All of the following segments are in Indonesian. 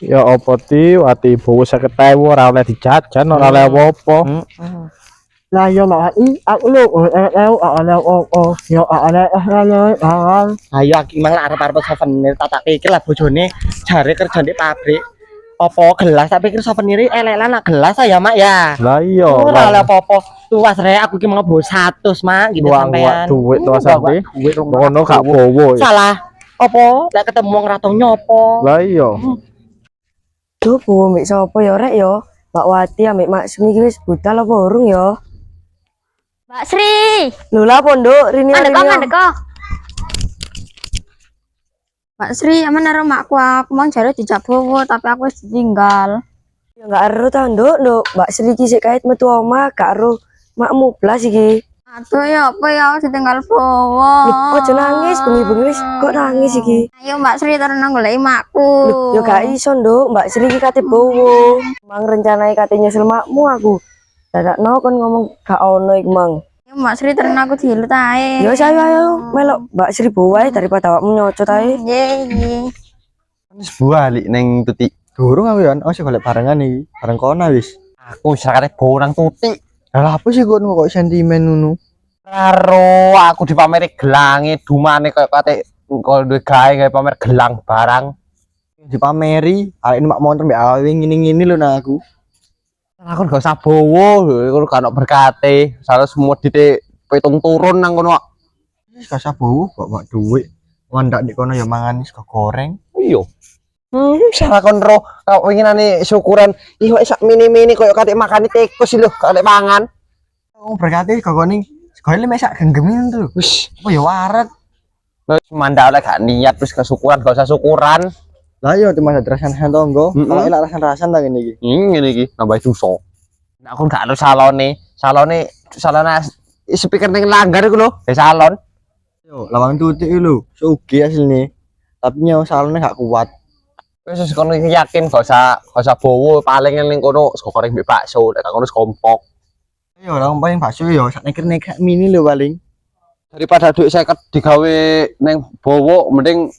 Ya apa ti wati bowo 50.000 ora oleh dijajan ora oleh apa-apa. Lah yo mak aku lu yo Ayo aku malah arep-arep souvenir tak pikir lah bojone jare kerja di pabrik. Apa gelas tak pikir souvenir elek-elek nak gelas ya mak ya. Lah iya Ora oleh apa-apa. Tuwas rek aku ki mau bawa 100 mak gitu sampean. Duit tuh sampe. Duit Ngono gak bowo. Salah. Apa? Lek ketemu wong ra tau nyopo. Lah iya. Duh bu mbek sapa yo rek yo Mbak Wati ambek Mak Sumi wis budal apa urung yo Mbak Sri, lho lah pondok rini mandeko. Mbak Sri, aman karo makku aku mau jare dijak bowo tapi aku wis ditinggal. ya gak ero ta nduk Mbak Sri iki sik kait metu omah gak ero makmu blas iki. Aduh ya apa ya aku ditinggal bowo. Lho aja nangis bengi-bengi wis kok nangis iki. Ayo Mbak Sri turun goleki makku. Lho yo gak iso nduk Mbak Sri iki kate bowo. Mang rencanane kate nyusul makmu aku. Dadakno kon ngomong gak ono iku mang. Ayo Mbak Sri turun aku dilut ae. Yo ayo melok Mbak Sri bowo ae daripada awakmu nyocot ae. Nggih. Wis balik ning Tuti. Durung aku ya, oh sih golek barengan iki. Bareng kono wis. Aku sakare bawa nang Tuti. Lah apa sih kok sentimen ngono? Karo aku dipameri gelange dumane koyo kate kok duwe gawe pamer gelang barang. Dipameri, arek ini mak montor mbek awe ngene-ngene lho nang aku. Aku gak usah bowo, iku kan berkate. Salah semua dite pitung turun nang kono. Wis gak usah bowo kok mak duit. Wandak di kono ya mangan sego goreng. Iya. Salah kon ro kau winginane syukuran iho sak mini-mini koyo kate makane tikus lho, kate mangan. Oh berkati kokone sekolah mek sak genggemin tuh. Wis, Apa ya waret. wis mandal gak niat wis kesyukuran, gak usah syukuran. Lah iya cuma ada rasan tonggo. Kalau elak rasan ta ngene iki. Ngene iki nambah dosa. Nek aku gak anu salone speaker ning langgar iku lho, salon. Yo, lawang tutik iki lho, sugih asline. Tapi nyawa salone gak kuat. Wis kono yakin gak usah bowo paling ning kono sego goreng mbek bakso, nek kono kompok. Yo, orang paling bakso yo sak neker-neker mini lho paling. Daripada duit 50 digawe ning bowo mending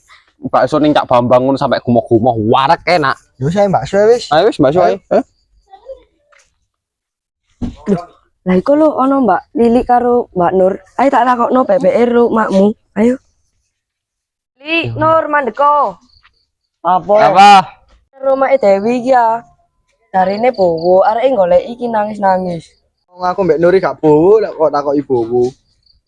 bakso ning Cak Bambang ngono sampai gumoh-gumoh warek enak. Yo saya bakso wis. Ayo wis bakso ae. Lah iku lho ono Mbak Lili karo Mbak Nur. Ayo tak takokno PPR lho makmu. Ayo. Li Nur mandeko. Apa? Rumah Dewi iki ya. Darine bowo, areke golek iki nangis-nangis. Wong aku mbek Nuri gak bowo lek kok takoki bowo.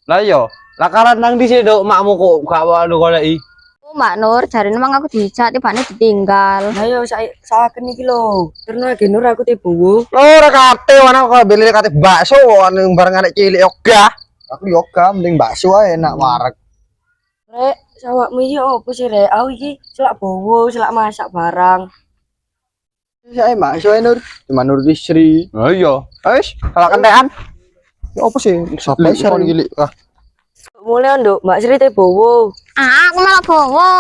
Lah iya, lah karan nang di sini dok makmu kok gak walu goleki. Oh, Mbak Nur, jarine mang aku dijak tibane ditinggal. Ayo saken iki lho. Terno ge Nur aku te bowo. Lho ora kate ana kok beli kate bakso ning bareng arek cilik yoga. Aku yoga mending bakso ae enak warek. Rek, sawakmu iki opo sih rek? Aku iki selak bowo, selak masak barang. Saya bakso ae Nur. Cuma Nur Sri. Lah iya, wis kalau kentekan. Ya apa sih? Sampai share gili. Ah, Mulai nduk, Mbak Sri te bowo. Ah, aku malah bowo.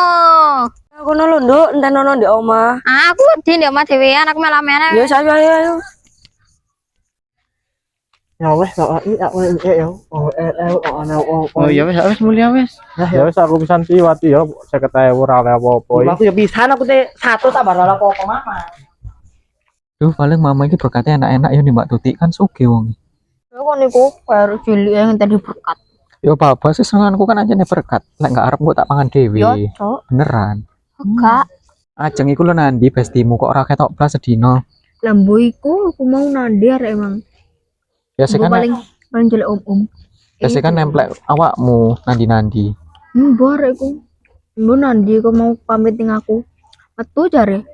Aku nolo nduk, enten ono ndek omah. Ah, aku wedi ndek omah dhewean aku malah meneh. Ya ayo. ya wes tak aku ya. Oh iya wis mulia wis. Ya wis aku pisan ti wati ya 50.000 ora oleh apa-apa. Aku ya pisan aku teh 1 tambah ora apa-apa mama. Duh, paling mama iki berkatnya enak-enak ya nih Mbak Tuti kan sugih wong. Ya kok niku baru cilik yang tadi berkat. Yo apa sih senenganku kan aja nih berkat. Lek gak arep mbok tak pangan dhewe. Yo, Cok. Beneran. Enggak. Ajeng iku lho nandi bestimu kok ora ketok blas sedina. Lambu iku aku mau nandi arek emang. Biasa kan paling jelek om. biasa kan nemplek awakmu nandi-nandi. Mbok arek iku. Mbok nandi kok mau pamit ning aku. Metu jare.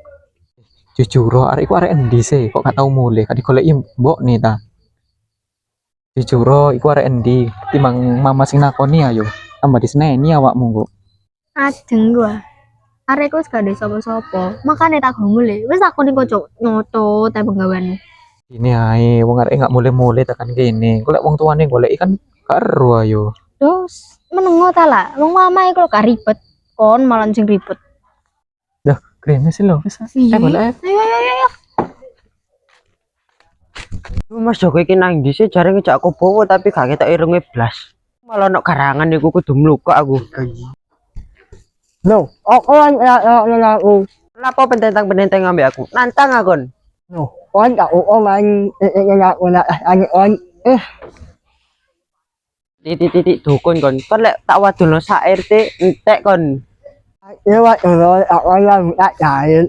Jujur arek iku arek endi sih kok gak tau mulih. Kak digoleki mbok nih ta. Jujur iku arek endi timbang mama sing nakoni ayo. Tambah diseneni awakmu kok. Ajeng gua. Arek wis gak ada sapa-sapa. Makane tak go mulih. Wis aku ning kocok nyoto ta penggawean. Ini ae wong arek gak mulih-mulih tekan kene. Golek wong tuane goleki kan gak ero ayo. Terus menengo ta lah. Wong mama iku gak ribet. Kon malah sing ribet. Dah, keren sih lo. Iya. Boleh. Ayo. Mas Joko iki nang ndi sih jare ngejak aku bowo tapi gak ketok irunge blas. Malah ono karangan iku kudu mluka aku. Loh, aku Lapo pententang-pententang ambek aku. Nantang akon. On tak on anh on Titik dukun kon. Kon lek tak wadulno sak RT entek kon. lewat rồi orang tak cari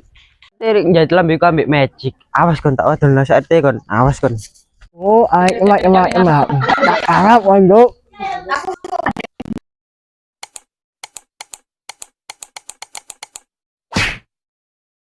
Tirik njait lambeku ambek magic. Awas kon tak wadulno sak RT kon. Awas kon. oh ai emak tak harap on